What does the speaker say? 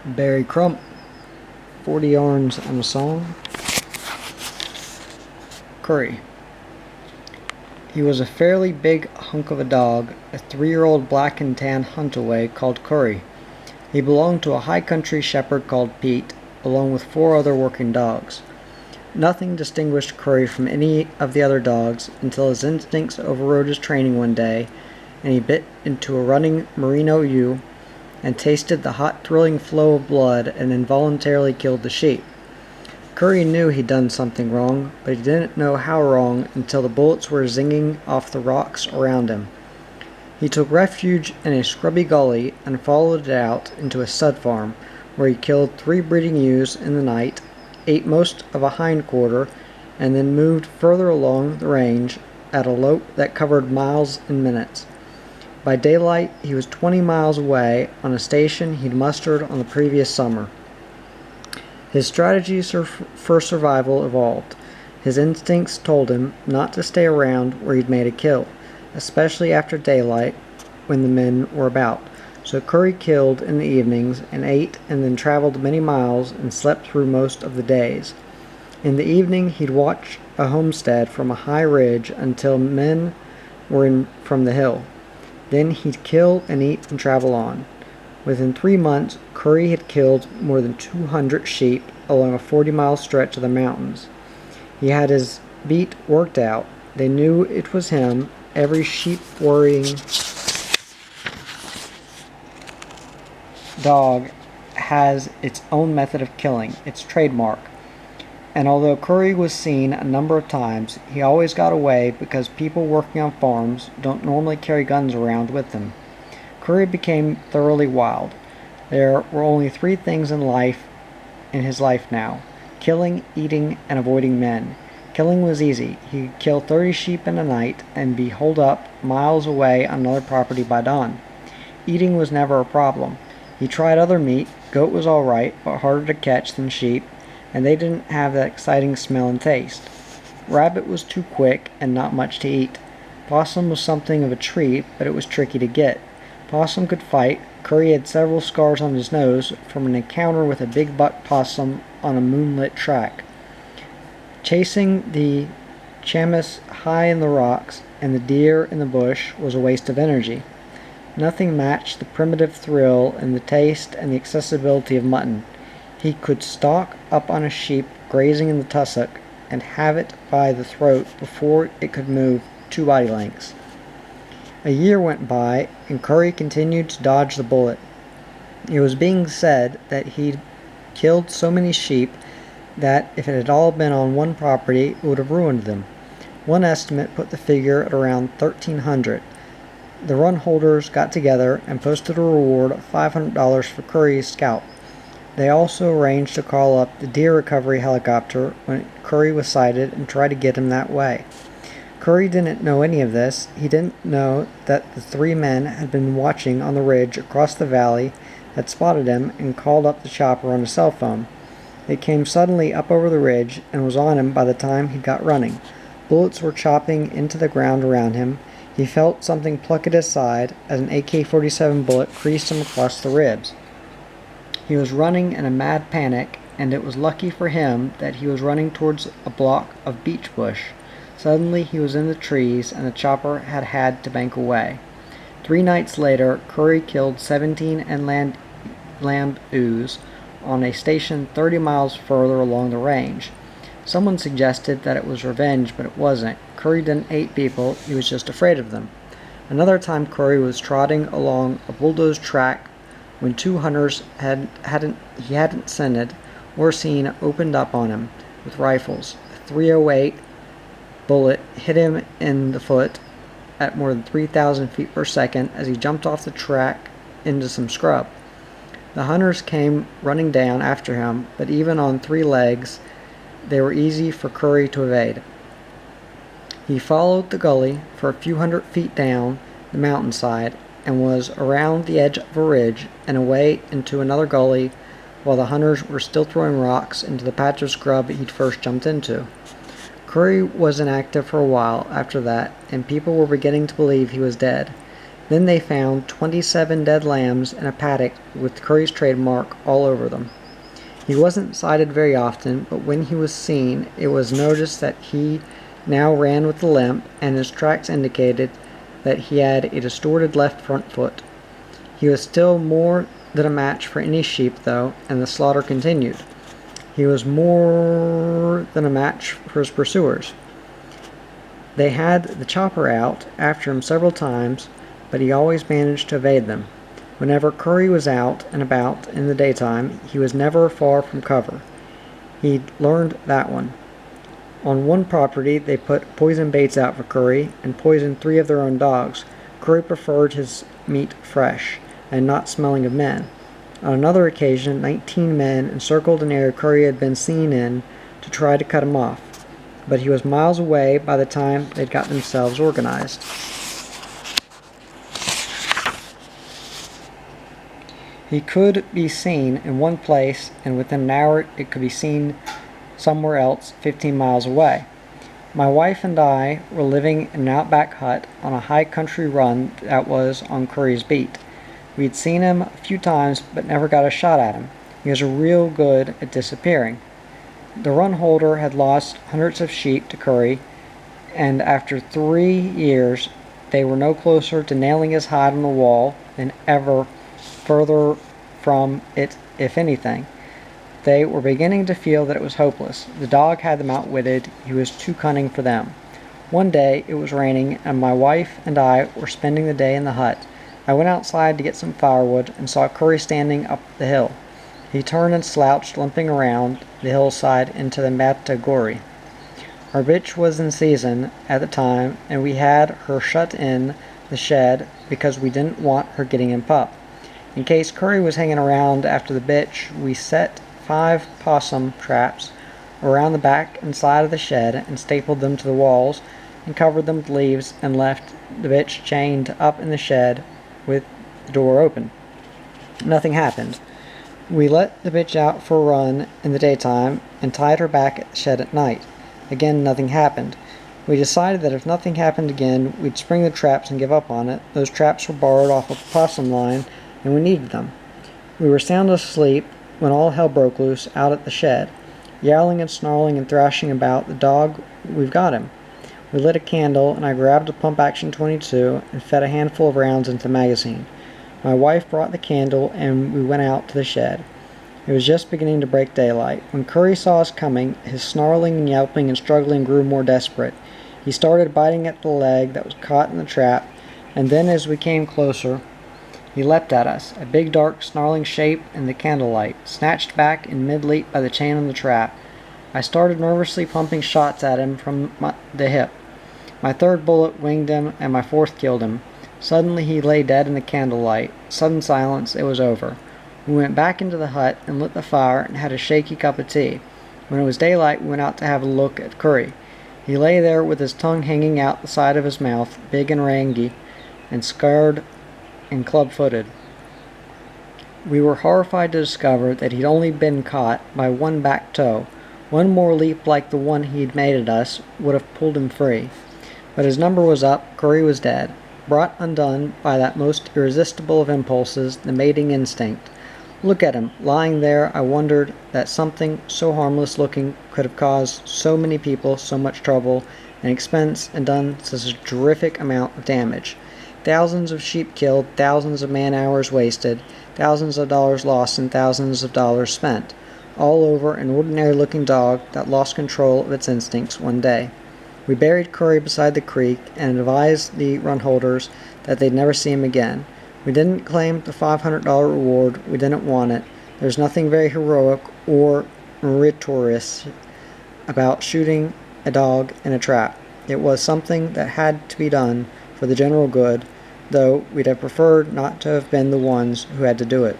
Barry Crump, 40 yarns and a song. Kuri. He was a fairly big hunk of a dog, a 3-year-old black and tan huntaway called Kuri. He belonged to a high country shepherd called Pete, along with 4 other working dogs. Nothing distinguished Kuri from any of the other dogs until his instincts overrode his training one day, and he bit into a running merino ewe and tasted the hot, thrilling flow of blood and involuntarily killed the sheep. Kuri knew he'd done something wrong, but he didn't know how wrong until the bullets were zinging off the rocks around him. He took refuge in a scrubby gully and followed it out into a stud farm, where he killed 3 breeding ewes in the night, ate most of a hind quarter, and then moved further along the range at a lope that covered miles in minutes. By daylight, he was 20 miles away on a station he'd mustered on the previous summer. His strategies for survival evolved. His instincts told him not to stay around where he'd made a kill, especially after daylight when the men were about. So Kuri killed in the evenings and ate and then traveled many miles and slept through most of the days. In the evening he'd watch a homestead from a high ridge until men were in from the hill. Then he'd kill and eat and travel on. Within 3 months, Kuri had killed more than 200 sheep along a 40-mile stretch of the mountains. He had his beat worked out. They knew it was him. Every sheep-worrying dog has its own method of killing, its trademark. And although Kuri was seen a number of times, he always got away because people working on farms don't normally carry guns around with them. Kuri became thoroughly wild. There were only 3 things in his life now: killing, eating, and avoiding men. Killing was easy. He could kill 30 sheep in a night and be holed up miles away on another property by dawn. Eating was never a problem. He tried other meat. Goat was all right, but harder to catch than sheep, and they didn't have that exciting smell and taste. Rabbit was too quick and not much to eat. Possum was something of a treat, but it was tricky to get. Possum could fight. Kuri had several scars on his nose from an encounter with a big buck possum on a moonlit track. Chasing the chamois high in the rocks and the deer in the bush was a waste of energy. Nothing matched the primitive thrill and the taste and the accessibility of mutton. He could stalk up on a sheep grazing in the tussock and have it by the throat before it could move 2 body lengths. A year went by, and Kuri continued to dodge the bullet. It was being said that he'd killed so many sheep that if it had all been on one property, it would have ruined them. One estimate put the figure at around 1,300. The run holders got together and posted a reward of $500 for Kuri's scalp. They also arranged to call up the deer recovery helicopter when Kuri was sighted and try to get him that way. Kuri didn't know any of this. He didn't know that the 3 men had been watching on the ridge across the valley, had spotted him, and called up the chopper on his cell phone. It came suddenly up over the ridge and was on him by the time he got running. Bullets were chopping into the ground around him. He felt something pluck at his side as an AK-47 bullet creased him across the ribs. He was running in a mad panic, and it was lucky for him that he was running towards a block of beech bush. Suddenly he was in the trees, and the chopper had had to bank away. 3 nights later, Kuri killed 17 and lamb ewes on a station 30 miles further along the range. Someone suggested that it was revenge, but it wasn't. Kuri didn't hate people, he was just afraid of them. Another time Kuri was trotting along a bulldozed track when 2 hunters he hadn't scented or seen opened up on him with rifles. A .308 bullet hit him in the foot at more than 3,000 feet per second as he jumped off the track into some scrub. The hunters came running down after him, but even on 3 legs, they were easy for Kuri to evade. He followed the gully for a few hundred feet down the mountainside and was around the edge of a ridge and away into another gully while the hunters were still throwing rocks into the patch of scrub he'd first jumped into. Kuri was inactive for a while after that, and people were beginning to believe he was dead. Then they found 27 dead lambs in a paddock with Curry's trademark all over them. He wasn't sighted very often, but when he was seen, it was noticed that he now ran with a limp, and his tracks indicated that he had a distorted left front foot. He was still more than a match for any sheep, though, and the slaughter continued. He was more than a match for his pursuers. They had the chopper out after him several times, but he always managed to evade them. Whenever Curry was out and about in the daytime, he was never far from cover. He'd learned that one. On one property, they put poison baits out for Curry and poisoned 3 of their own dogs. Curry preferred his meat fresh and not smelling of men. On another occasion, 19 men encircled an area Curry had been seen in to try to cut him off, but he was miles away by the time they'd got themselves organized. He could be seen in one place, and within an hour it could be seen somewhere else 15 miles away. My wife and I were living in an outback hut on a high country run that was on Curry's beat. We'd seen him a few times, but never got a shot at him. He was real good at disappearing. The run holder had lost hundreds of sheep to Curry, and after 3 years, they were no closer to nailing his hide on the wall than ever, further from it, if anything. They were beginning to feel that it was hopeless. The dog had them outwitted. He was too cunning for them. One day it was raining, and my wife and I were spending the day in the hut. I went outside to get some firewood and saw Curry standing up the hill. He turned and slouched, limping around the hillside into the Matagorri. Our bitch was in season at the time, and we had her shut in the shed because we didn't want her getting in pup. In case Curry was hanging around after the bitch, we set 5 possum traps around the back and side of the shed and stapled them to the walls and covered them with leaves and left the bitch chained up in the shed with the door open. Nothing happened. We let the bitch out for a run in the daytime and tied her back at the shed at night. Again, nothing happened. We decided that if nothing happened again, we'd spring the traps and give up on it. Those traps were borrowed off a possum line, and we needed them. We were sound asleep when all hell broke loose out at the shed. Yowling and snarling and thrashing about the dog, we've got him. We lit a candle, and I grabbed a pump-action .22 and fed a handful of rounds into the magazine. My wife brought the candle, and we went out to the shed. It was just beginning to break daylight. When Curry saw us coming, his snarling and yelping and struggling grew more desperate. He started biting at the leg that was caught in the trap, and then as we came closer, he leapt at us, a big dark snarling shape in the candlelight, snatched back in mid-leap by the chain on the trap. I started nervously pumping shots at him from the hip. My 3rd bullet winged him, and my 4th killed him. Suddenly he lay dead in the candlelight. Sudden silence. It was over. We went back into the hut and lit the fire and had a shaky cup of tea. When it was daylight, we went out to have a look at Curry. He lay there with his tongue hanging out the side of his mouth, big and rangy, and scarred and club-footed. We were horrified to discover that he'd only been caught by one back toe. One more leap like the one he'd made at us would have pulled him free. But his number was up. Curry was dead, brought undone by that most irresistible of impulses, the mating instinct. Look at him, lying there. I wondered that something so harmless-looking could have caused so many people so much trouble and expense and done such a terrific amount of damage. Thousands of sheep killed, thousands of man-hours wasted, thousands of dollars lost, and thousands of dollars spent, all over an ordinary-looking dog that lost control of its instincts one day. We buried Curry beside the creek and advised the run holders that they'd never see him again. We didn't claim the $500 reward. We didn't want it. There's nothing very heroic or meritorious about shooting a dog in a trap. It was something that had to be done for the general good, though we'd have preferred not to have been the ones who had to do it.